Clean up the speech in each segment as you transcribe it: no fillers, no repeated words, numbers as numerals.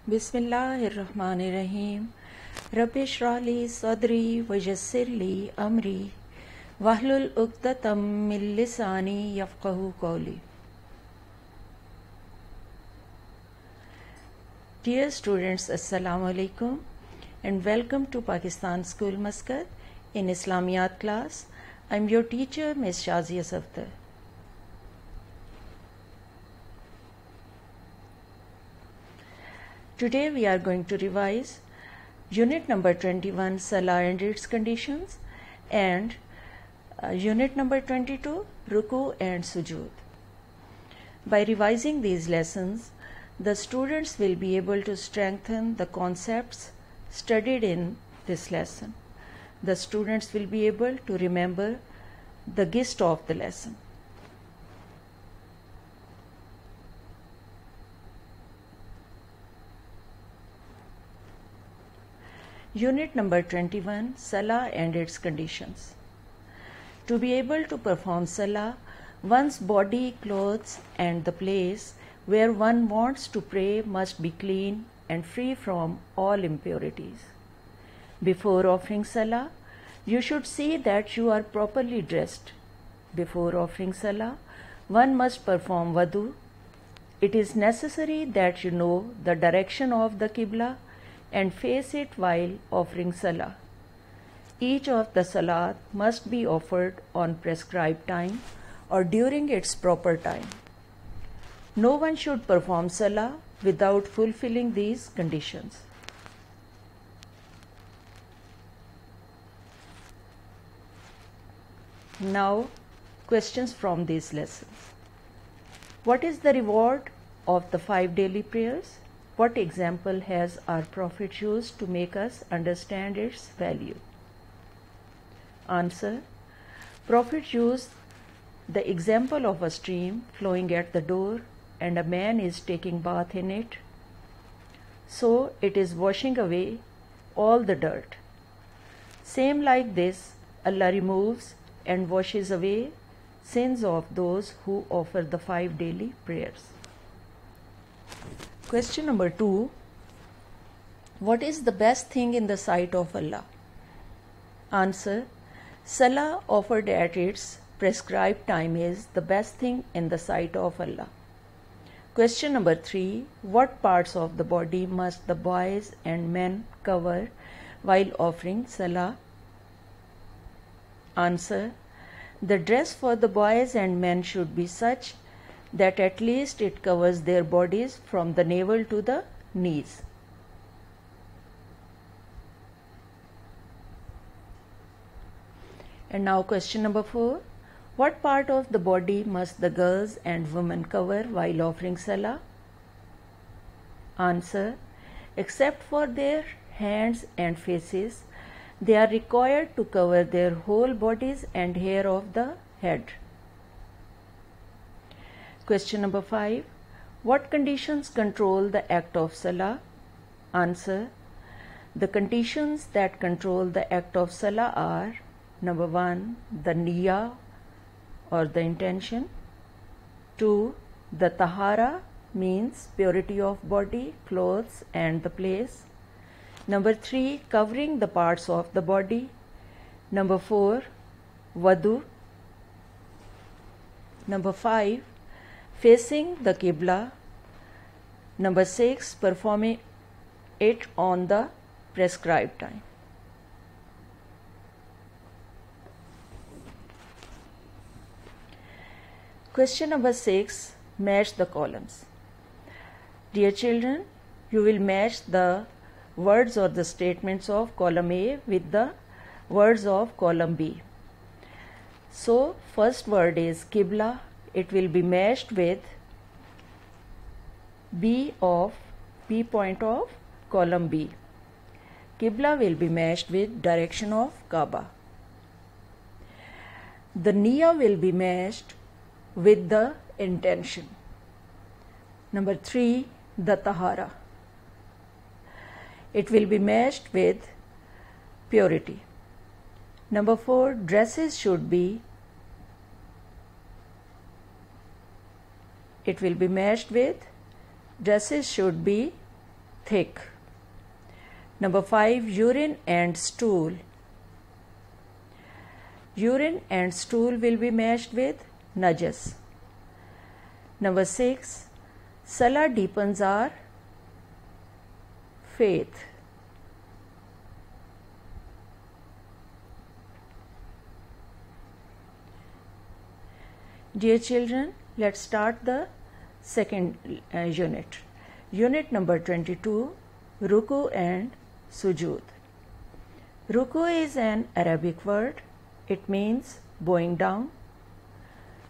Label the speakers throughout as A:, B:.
A: बिस्मिल्लाहिर्रहमानिर्रहीम। रब्बि इश्रह ली सदरी वयस्सिर ली अमरी वहलुल उक़्दतम मिन लिसानी यफ़क़हू क़ौली। Dear students, Assalamu alaikum and welcome to Pakistan School Muscat in Islamiyat class. I am your teacher, Ms. Shazia Safdar. Today we are going to revise unit number 21, Salah and its conditions, and unit number 22, Ruku and Sujood. By revising these lessons, the students will be able to strengthen the concepts studied in this lesson. The students will be able to remember the gist of the lesson. Unit number 21, Salah and its conditions. To be able to perform Salah, one's body, clothes and the place where one wants to pray must be clean and free from all impurities. Before offering Salah, you should see that you are properly dressed. Before offering Salah, one must perform wudu. It is necessary that you know the direction of the Qibla and face it while offering Salah. Each of the Salat must be offered on prescribed time or during its proper time. No one should perform Salah without fulfilling these conditions. Now, questions from these lessons. What is the reward of the 5 daily prayers? What example has our Prophet used to make us understand its value? Answer. Prophet used the example of a stream flowing at the door and a man is taking bath in it. So it is washing away all the dirt. Same like this, Allah removes and washes away sins of those who offer the 5 daily prayers. Question number 2. What is the best thing in the sight of Allah? Answer. Salah offered at its prescribed time is the best thing in the sight of Allah. Question number 3. What parts of the body must the boys and men cover while offering Salah? Answer. The dress for the boys and men should be such that at least it covers their bodies from the navel to the knees. And now question number 4. What part of the body must the girls and women cover while offering Salah? Answer. Except for their hands and faces, they are required to cover their whole bodies and hair of the head. Question number 5. What conditions control the act of Salah? Answer. The conditions that control the act of Salah are: number 1, the niyyah or the intention. 2, the tahara means purity of body, clothes and the place. Number 3, covering the parts of the body. Number 4, wudu. Number 5, facing the Qibla. Number 6, performing it on the prescribed time. Question number 6. Match the columns. Dear children, you will match the words or the statements of column A with the words of column B. So, first word is Qibla. It will be matched with B point of column B. Qibla will be matched with direction of Kaaba. The niyyah will be matched with the intention. Number 3, the tahara. It will be matched with purity. Number 4, dresses should be it will be matched with dresses should be thick. Number 5, urine and stool. Urine and stool will be matched with najas. Number 6, salah deepens our faith. Dear children, let's start the second unit. Unit number 22, Ruku and Sujood. Ruku is an Arabic word. It means bowing down.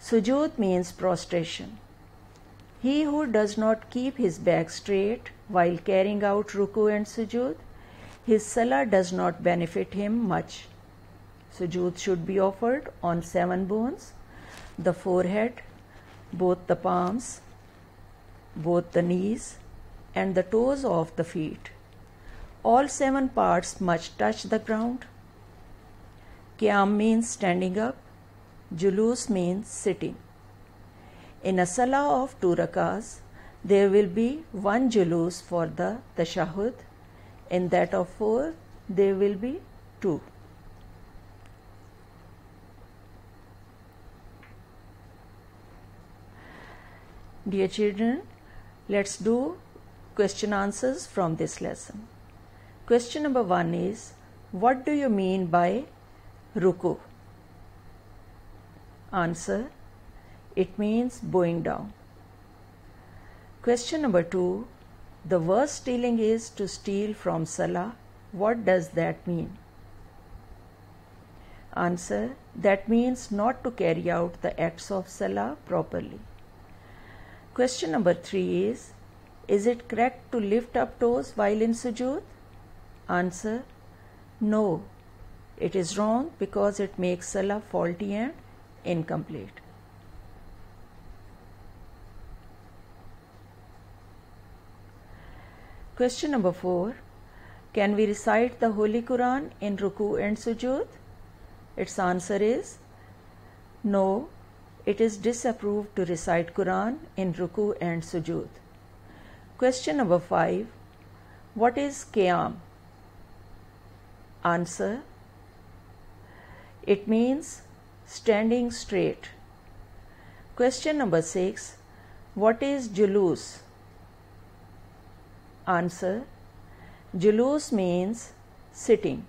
A: Sujood means prostration. He who does not keep his back straight while carrying out Ruku and Sujood, his salah does not benefit him much. Sujood should be offered on 7 bones: the forehead, both the palms, both the knees, and the toes of the feet. All 7 parts must touch the ground. Qiyam means standing up. Julus means sitting. In a salah of 2 rakas, there will be 1 julus for the tashahhud. In that of 4, there will be 2. Dear children, let's do question answers from this lesson. Question number 1 is, what do you mean by ruku? Answer, it means bowing down. Question number 2, the verse stealing is to steal from salah. What does that mean? Answer, that means not to carry out the acts of salah properly. Question number 3 is it correct to lift up toes while in sujood? Answer, no, it is wrong because it makes salah faulty and incomplete. Question number 4, can we recite the Holy Quran in ruku and sujood? Its answer is no, it is disapproved to recite Quran in ruku and sujood. Question number 5, what is qiyam? Answer, it means standing straight. Question number 6, what is julus? Answer, julus means sitting.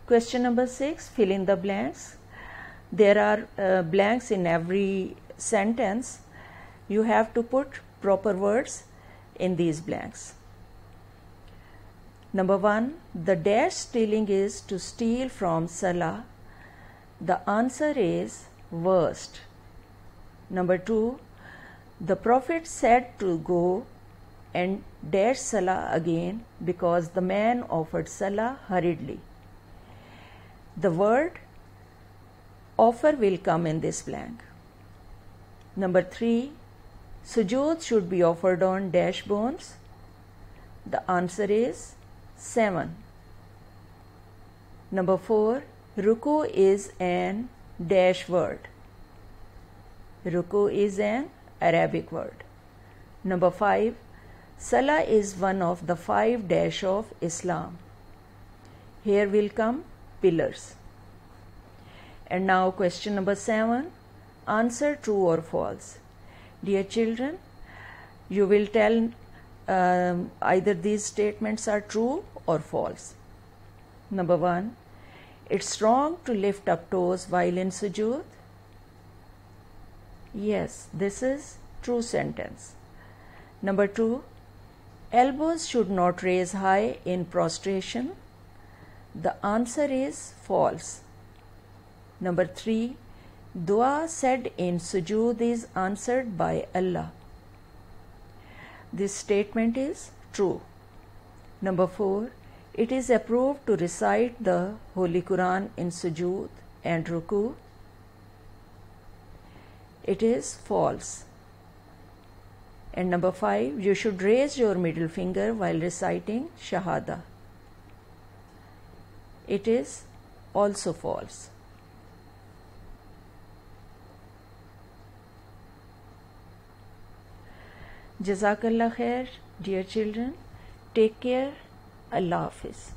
A: Question number 6, fill in the blanks. There are blanks in every sentence. You have to put proper words in these blanks. Number 1, the dash stealing is to steal from salah. The answer is worst. Number 2, the Prophet said to go and dash salah again because the man offered salah hurriedly. The word offer will come in this blank. Number 3, sujood should be offered on dash bones. The answer is 7. Number 4, ruku is an dash word. Ruku is an Arabic word. Number 5, salah is one of the 5 dash of Islam. Here will come pillars. And now question number 7, answer true or false. Dear children, you will tell either these statements are true or false. Number 1, it's wrong to lift up toes while in sujood. Yes, this is true sentence. Number 2, elbows should not raise high in prostration. The answer is false. Number 3, dua said in sujood is answered by Allah. This statement is true. Number 4, it is approved to recite the Holy Quran in sujood and ruku. It is false. And number 5, you should raise your middle finger while reciting Shahada. It is also false. Jazakallah khair, dear children. Take care. Allah Hafiz.